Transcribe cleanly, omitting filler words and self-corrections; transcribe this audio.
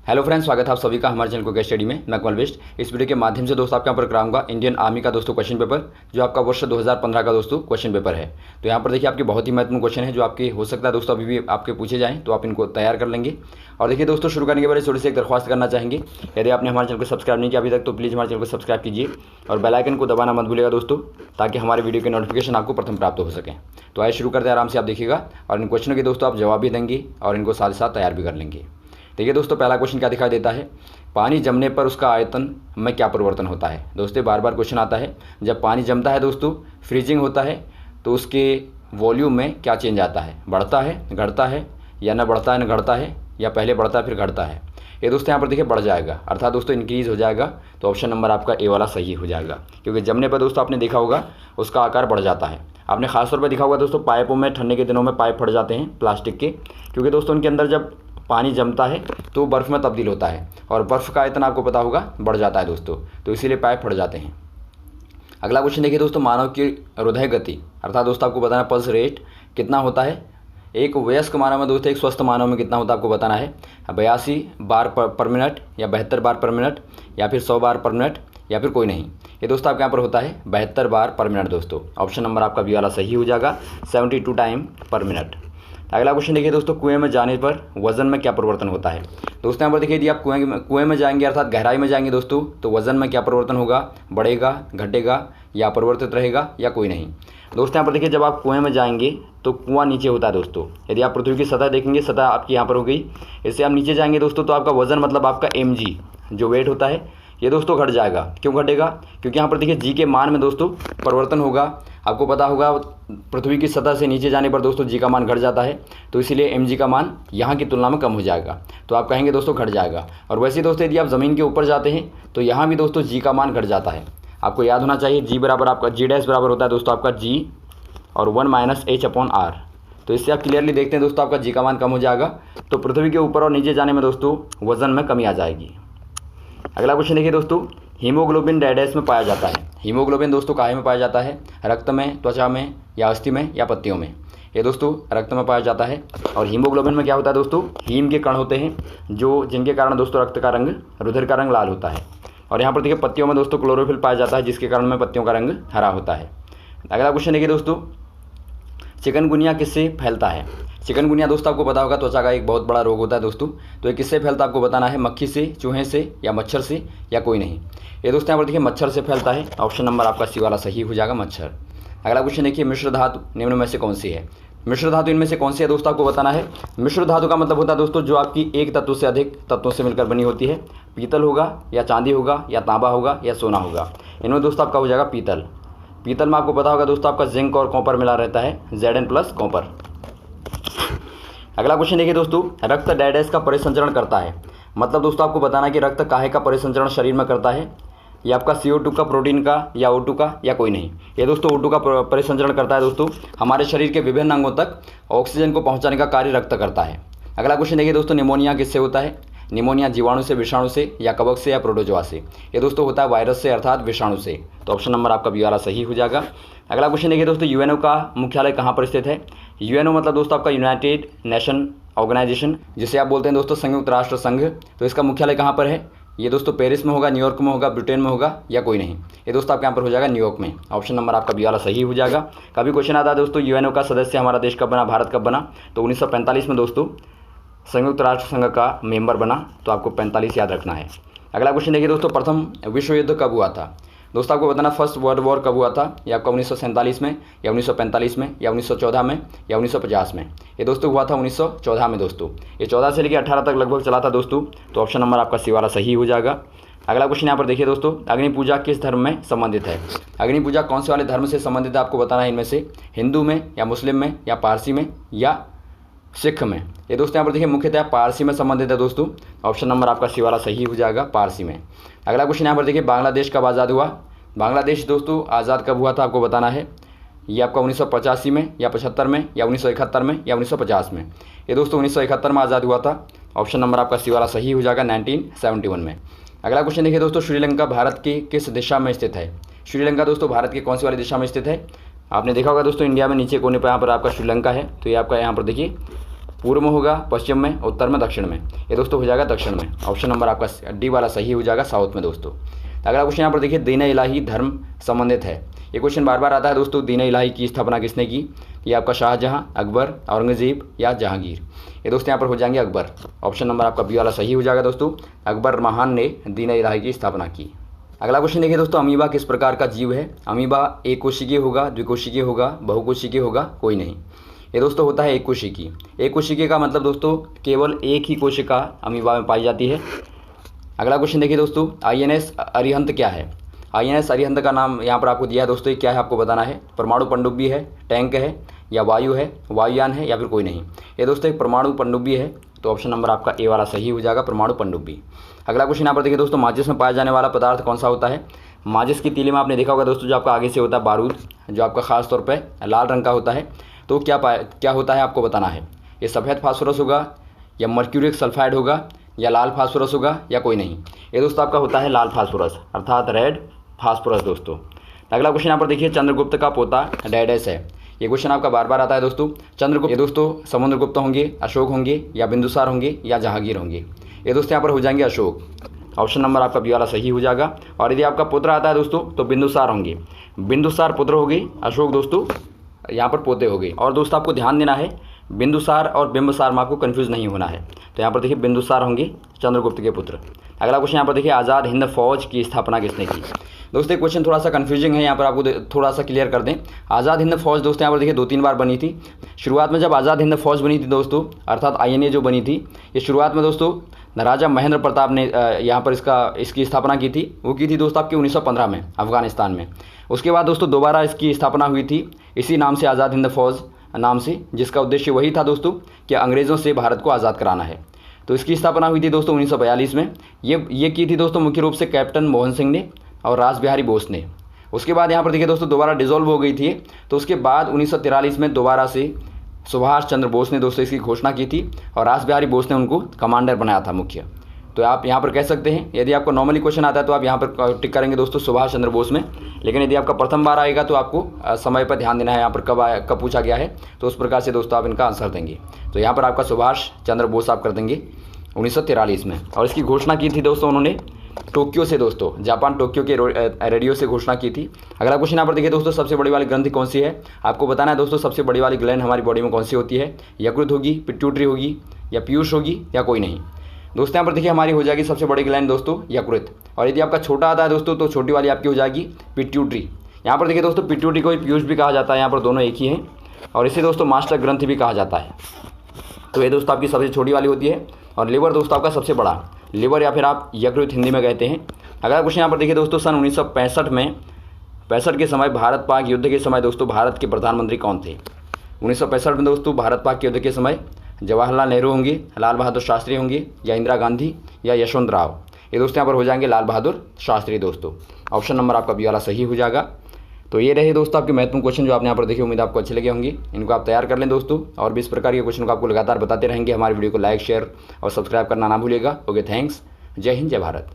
Hello friends, स्वागत है आप सभी का हमारे चैनल को स्टडी में। मैं कमल बेस्ट। इस वीडियो के माध्यम से दोस्तों आपके यहाँ पर कराऊंगा इंडियन आर्मी का दोस्तों क्वेश्चन पेपर, जो आपका वर्ष 2015 का दोस्तों क्वेश्चन पेपर है। तो यहाँ पर देखिए आपके बहुत ही महत्वपूर्ण क्वेश्चन है जो आपके हो सकता है दोस्तों अभी भी आपके पूछे जाएँ, तो आप इनको तैयार कर लेंगे। और देखिए दोस्तों, शुरू करने के बाद थोड़ी सी एक दरख्वास्त करना चाहेंगे, यदि आपने हमारे चैनल को सब्सक्राइब नहीं किया अभी तक तो प्लीज़ हमारे चैनल को सब्सक्राइब कीजिए और बेल आइकन को दबाना मत भूलिएगा दोस्तों, ताकि हमारे वीडियो के नोटिफिकेशन आपको प्रथम प्राप्त हो सकें। तो आइए शुरू करते हैं, आराम से आप देखिएगा और इन क्वेश्चनों के दोस्तों आप जवाब भी देंगे और इनको साथ साथ तैयार भी कर लेंगे। देखिए दोस्तों, पहला क्वेश्चन क्या दिखाई देता है, पानी जमने पर उसका आयतन में क्या परिवर्तन होता है। दोस्तों बार बार क्वेश्चन आता है, जब पानी जमता है दोस्तों, फ्रीजिंग होता है, तो उसके वॉल्यूम में क्या चेंज आता है, बढ़ता है, घटता है, या न बढ़ता है न घटता है, या पहले बढ़ता है फिर घटता है। ये दोस्तों यहाँ पर देखिए बढ़ जाएगा, अर्थात दोस्तों इंक्रीज़ हो जाएगा। तो ऑप्शन नंबर आपका ए वाला सही हो जाएगा, क्योंकि जमने पर दोस्तों आपने देखा होगा उसका आकार बढ़ जाता है। आपने खासतौर पर देखा होगा दोस्तों पाइपों में ठंडे के दिनों में पाइप फट जाते हैं प्लास्टिक के, क्योंकि दोस्तों उनके अंदर जब पानी जमता है तो बर्फ़ में तब्दील होता है और बर्फ़ का आयतन आपको पता होगा बढ़ जाता है दोस्तों, तो इसीलिए पाइप फट जाते हैं। अगला क्वेश्चन देखिए दोस्तों, मानव की हृदय गति अर्थात दोस्तों आपको बताना पल्स रेट कितना होता है। एक वयस्क मानव में दोस्तों, एक स्वस्थ मानव में कितना होता है आपको बताना है, 82 बार पर मिनट, या 72 बार पर मिनट, या फिर 100 बार पर मिनट, या फिर कोई नहीं। ये दोस्तों आपके यहाँ पर होता है 72 बार पर मिनट दोस्तों। ऑप्शन नंबर आपका बी वाला सही हो जाएगा, 72 टाइम पर मिनट। अगला क्वेश्चन देखिए दोस्तों, कुएं में जाने पर वजन में क्या परिवर्तन होता है। दोस्तों यहाँ पर देखिए, यदि आप कुएं में जाएंगे अर्थात गहराई में जाएंगे दोस्तों, तो वजन में क्या परिवर्तन होगा, बढ़ेगा, घटेगा, या परिवर्तित रहेगा, या कोई नहीं। दोस्तों यहाँ पर देखिए, जब आप कुएं में जाएंगे तो कुआं नीचे होता है दोस्तों। यदि आप पृथ्वी की सतह देखेंगे, सतह आपकी यहाँ पर हो गई, इससे आप नीचे जाएंगे दोस्तों, तो आपका वजन मतलब आपका mg जो वेट होता है ये दोस्तों घट जाएगा। क्यों घटेगा, क्योंकि यहाँ पर देखिए जी के मान में दोस्तों परिवर्तन होगा। आपको पता होगा पृथ्वी की सतह से नीचे जाने पर दोस्तों जी का मान घट जाता है, तो इसीलिए mg का मान यहाँ की तुलना में कम हो जाएगा, तो आप कहेंगे दोस्तों घट जाएगा। और वैसे दोस्तों यदि आप ज़मीन के ऊपर जाते हैं तो यहाँ भी दोस्तों जी का मान घट जाता है। आपको याद होना चाहिए जी बराबर आपका जी डैश बराबर होता है दोस्तों आपका जी और 1 - h/r। तो इससे आप क्लियरली देखते हैं दोस्तों आपका जी का मान कम हो जाएगा, तो पृथ्वी के ऊपर और नीचे जाने में दोस्तों वजन में कमी आ जाएगी। अगला क्वेश्चन देखिए दोस्तों, हीमोग्लोबिन डैश में पाया जाता है। हीमोग्लोबिन दोस्तों काहे में पाया जाता है, रक्त में, त्वचा में, या अस्थि में, या पत्तियों में। ये दोस्तों रक्त में पाया जाता है। और हीमोग्लोबिन में क्या होता है दोस्तों, हीम के कण होते हैं जो जिनके कारण दोस्तों रक्त का रंग, रुधिर का रंग लाल होता है। और यहाँ पर देखिए पत्तियों में दोस्तों क्लोरोफिल पाया जाता है, जिसके कारण में पत्तियों का रंग हरा होता है। अगला क्वेश्चन देखिए दोस्तों, चिकनगुनिया किससे फैलता है। चिकनगुनिया दोस्तों आपको पता होगा त्वचा का एक बहुत बड़ा रोग होता है दोस्तों, तो ये किससे फैलता है आपको बताना है, मक्खी से, चूहे से, या मच्छर से, या कोई नहीं। ये दोस्तों यहाँ पर देखिए मच्छर से फैलता है। ऑप्शन नंबर आपका सी वाला सही हो जाएगा, मच्छर। अगला क्वेश्चन देखिए, मिश्र धातु निम्न में से कौन सी है। मिश्र धातु इनमें से कौन सी है दोस्तों आपको बताना है। मिश्र धातु का मतलब होता है दोस्तों जो आपकी एक तत्व से अधिक तत्वों से मिलकर बनी होती है। पीतल होगा, या चांदी होगा, या तांबा होगा, या सोना होगा। इनमें दोस्तों आपका हो जाएगा पीतल। पीतल में आपको पता होगा दोस्तों आपका जिंक और कॉपर मिला रहता है, Zn+ कॉपर। अगला क्वेश्चन देखिए दोस्तों, रक्त डैश का परिसंचरण करता है। मतलब दोस्तों आपको बताना है कि रक्त काहे का परिसंचरण शरीर में करता है, या आपका CO2 का, प्रोटीन का, या O2 का, या कोई नहीं। ये दोस्तों O2 का परिसंचरण करता है दोस्तों। हमारे शरीर के विभिन्न अंगों तक ऑक्सीजन को पहुंचाने का कार्य रक्त करता है। अगला क्वेश्चन देखिए दोस्तों, निमोनिया किससे होता है। निमोनिया जीवाणु से, विषाणु से, या कवक से, या प्रोटोजोआ से। ये दोस्तों होता है वायरस से अर्थात विषाणु से। तो ऑप्शन नंबर आपका बी वाला सही हो जाएगा। अगला क्वेश्चन देखिए दोस्तों, यूएनओ का मुख्यालय कहाँ पर स्थित है। यूएनओ मतलब दोस्तों आपका यूनाइटेड नेशन ऑर्गेनाइजेशन, जिसे आप बोलते हैं दोस्तों संयुक्त राष्ट्र संघ। तो इसका मुख्यालय कहाँ पर है, ये दोस्तों पेरिस में होगा, न्यूयॉर्क में होगा, ब्रिटेन में होगा, या कोई नहीं। ये दोस्तों आपके यहाँ पर हो जाएगा न्यूयॉर्क में। ऑप्शन नंबर आपका बी वाला सही हो जाएगा। कभी क्वेश्चन आता है दोस्तों यूएनओ का सदस्य हमारा देश कब बना, भारत कब बना, तो 1945 में दोस्तों संयुक्त राष्ट्र संघ का मेंबर बना, तो आपको 45 याद रखना है। अगला क्वेश्चन देखिए दोस्तों, प्रथम विश्व युद्ध कब हुआ था। दोस्तों आपको बताना फर्स्ट वर्ल्ड वॉर कब हुआ था, या आपका 1947 में, या 1945 में, या 1914 में, या 1950 में। ये दोस्तों हुआ था 1914 में दोस्तों। ये 14 से लेकर 18 तक लगभग चला था दोस्तों। तो ऑप्शन नंबर आपका सी वाला सही हो जाएगा। अगला क्वेश्चन यहाँ पर देखिए दोस्तों, अग्नि पूजा किस धर्म में संबंधित है। अग्नि पूजा कौन से वाले धर्म से संबंधित है आपको बताना है, इनमें से हिंदू में, या मुस्लिम में, या पारसी में, या सिख में। ये दोस्तों यहाँ पर देखिए मुख्यतः पारसी में संबंधित है दोस्तों। ऑप्शन नंबर आपका सी वाला सही हो जाएगा, पारसी में। अगला क्वेश्चन यहाँ पर देखिए, बांग्लादेश कब आज़ाद हुआ। बांग्लादेश दोस्तों आज़ाद कब हुआ था आपको बताना है, ये आपका 1985 में, या 75 में, या 1971 में, या 1950 में। ये दोस्तों 1971 में आज़ाद हुआ था। ऑप्शन नंबर आपका सी वाला सही हो जाएगा, 1971 में। अगला क्वेश्चन देखिए दोस्तों, श्रीलंका भारत की किस दिशा में स्थित है। श्रीलंका दोस्तों भारत की कौन सी वाली दिशा में स्थित है। आपने देखा होगा दोस्तों इंडिया में नीचे कोने पर यहाँ पर आपका श्रीलंका है, तो ये आपका यहाँ पर देखिए पूर्व में होगा, पश्चिम में, उत्तर में, दक्षिण में। ये दोस्तों हो जाएगा दक्षिण में। ऑप्शन नंबर आपका डी वाला सही हो जाएगा, साउथ में दोस्तों। अगला क्वेश्चन यहाँ पर देखिए, दीन इलाही धर्म संबंधित है। ये क्वेश्चन बार बार आता है दोस्तों। दीन इलाही की स्थापना किसने की? ये आपका शाहजहां, अकबर, औरंगजेब या जहांगीर। ये दोस्तों यहाँ पर हो जाएंगे अकबर। ऑप्शन नंबर आपका बी वाला सही हो जाएगा दोस्तों। अकबर महान ने दीन इलाही की स्थापना की। अगला क्वेश्चन देखिए दोस्तों, अमीबा किस प्रकार का जीव है? अमीबा एक कोशिकीय होगा, द्विकोशिकीय होगा, बहुकोशिकीय होगा, कोई नहीं। ये दोस्तों होता है एक कोशिकीय। एक कोशिकीय का मतलब दोस्तों केवल एक ही कोशिका अमीबा में पाई जाती है। अगला क्वेश्चन देखिए दोस्तों, INS अरिहंत क्या है? INS अरिहंत का नाम यहाँ पर आपको दिया है दोस्तों। ये क्या है आपको बताना है। परमाणु पनडुब्बी है, टैंक है, या वायु है, वायुयान है, या फिर कोई नहीं। ये दोस्तों एक परमाणु पनडुब्बी है। तो ऑप्शन नंबर आपका ए वाला सही हो जाएगा, परमाणु पनडुब्बी। अगला क्वेश्चन यहाँ पर देखिए दोस्तों, माचिस में पाया जाने वाला पदार्थ कौन सा होता है? माचिस की तीली में आपने देखा होगा दोस्तों, जो आपका आगे से होता है बारूद, जो आपका खास तौर पे लाल रंग का होता है। तो क्या होता है आपको बताना है। ये सफ़ेद फास्फोरस होगा, या मर्क्यूरिक सल्फाइड होगा, या लाल फास्फोरस होगा, या कोई नहीं। ये दोस्तों आपका होता है लाल फास्फोरस, अर्थात रेड फास्फोरस दोस्तों। अगला क्वेश्चन यहाँ पर देखिए, चंद्रगुप्त का पोता डायडस है। ये क्वेश्चन आपका बार बार आता है दोस्तों। चंद्रगुप्त, ये दोस्तों समुद्रगुप्त होंगे, अशोक होंगे, या बिंदुसार होंगे, या जहांगीर होंगे। ये दोस्तों यहाँ पर हो जाएंगे अशोक। ऑप्शन नंबर आपका बी वाला सही हो जाएगा। और यदि आपका पुत्र आता है दोस्तों तो बिंदुसार होंगे। बिंदुसार पुत्र हो गए, अशोक दोस्तों यहाँ पर पोते हो गए। और दोस्तों आपको ध्यान देना है, बिंदुसार और बिंबसार में आपको कन्फ्यूज़ नहीं होना है। तो यहाँ पर देखिए बिंदुसार होंगे चंद्रगुप्त के पुत्र। अगला क्वेश्चन यहाँ पर देखिए, आज़ाद हिंद फौज की स्थापना किसने की? दोस्तों एक क्वेश्चन थोड़ा सा कन्फ्यूजिंग है, यहाँ पर आपको थोड़ा सा क्लियर कर दें। आज़ाद हिंद फौज दोस्तों यहाँ पर देखिए 2-3 बार बनी थी। शुरुआत में जब आज़ाद हिंद फौज बनी थी दोस्तों, अर्थात INA जो बनी थी, ये शुरुआत में दोस्तों राजा महेंद्र प्रताप ने यहाँ पर इसकी स्थापना की थी। वो की थी दोस्तों आपकी 1915 में अफगानिस्तान में। उसके बाद दोस्तों दोबारा इसकी स्थापना हुई थी इसी नाम से, आज़ाद हिंद फौज नाम से, जिसका उद्देश्य वही था दोस्तों कि अंग्रेज़ों से भारत को आज़ाद कराना है। तो इसकी स्थापना हुई थी दोस्तों 1942 में। ये की थी दोस्तों मुख्य रूप से कैप्टन मोहन सिंह ने और रास बिहारी बोस ने। उसके बाद यहाँ पर देखिए दोस्तों दोबारा डिसॉल्व हो गई थी। तो उसके बाद 1943 में दोबारा से सुभाष चंद्र बोस ने दोस्तों इसकी घोषणा की थी, और रास बिहारी बोस ने उनको कमांडर बनाया था मुख्य। तो आप यहाँ पर कह सकते हैं, यदि आपको नॉर्मली क्वेश्चन आता है तो आप यहाँ पर टिक करेंगे दोस्तों सुभाष चंद्र बोस में। लेकिन यदि आपका प्रथम बार आएगा तो आपको समय पर ध्यान देना है, यहाँ पर कब पूछा गया है। तो उस प्रकार से दोस्तों आप इनका आंसर देंगे। तो यहाँ पर आपका सुभाष चंद्र बोस आप कर देंगे 1943 में। और इसकी घोषणा की थी दोस्तों उन्होंने टोक्यो से, दोस्तों जापान टोक्यो के रेडियो से घोषणा की थी। अगला क्वेश्चन यहाँ पर देखिए दोस्तों, सबसे बड़ी वाली ग्रंथि कौन सी है? आपको बताना है दोस्तों सबसे बड़ी वाली ग्लैंड हमारी बॉडी में कौन सी होती है। यकृत होगी, पिट्यूटरी होगी, या पीयूष होगी, या कोई नहीं। दोस्तों यहाँ पर देखिए हमारी हो जाएगी सबसे बड़ी ग्लैंड दोस्तों यकृत। और यदि आपका छोटा आता है दोस्तों तो छोटी वाली आपकी हो जाएगी पिट्यूटरी। यहाँ पर देखिए दोस्तों पिट्यूटरी को पीयूष भी कहा जाता है, यहाँ पर दोनों एक ही हैं। और इसे दोस्तों मास्टर ग्रंथि भी कहा जाता है। तो ये दोस्तों आपकी सबसे छोटी वाली होती है। और लिवर दोस्तों आपका सबसे बड़ा, लिवर या फिर आप यकृत हिंदी में कहते हैं। अगला क्वेश्चन यहाँ पर देखिए दोस्तों, सन 1965 के समय भारत पाक युद्ध के समय दोस्तों भारत के प्रधानमंत्री कौन थे? 1965 में दोस्तों भारत पाक युद्ध के समय जवाहरलाल नेहरू होंगे, लाल बहादुर शास्त्री होंगे, या इंदिरा गांधी, या यशवंत राव। ये दोस्तों यहाँ पर हो जाएंगे लाल बहादुर शास्त्री दोस्तों। ऑप्शन नंबर आपका बी वाला सही हो जाएगा। तो ये रहे दोस्तों आपके महत्वपूर्ण क्वेश्चन जो आपने यहाँ पर देखे। उम्मीद आपको अच्छे लगे होंगे। इनको आप तैयार कर लें दोस्तों, और भी इस प्रकार के क्वेश्चन को आपको लगातार बताते रहेंगे। हमारे वीडियो को लाइक, शेयर और सब्सक्राइब करना ना भूलिएगा। Okay, thanks. जय हिंद, जय भारत।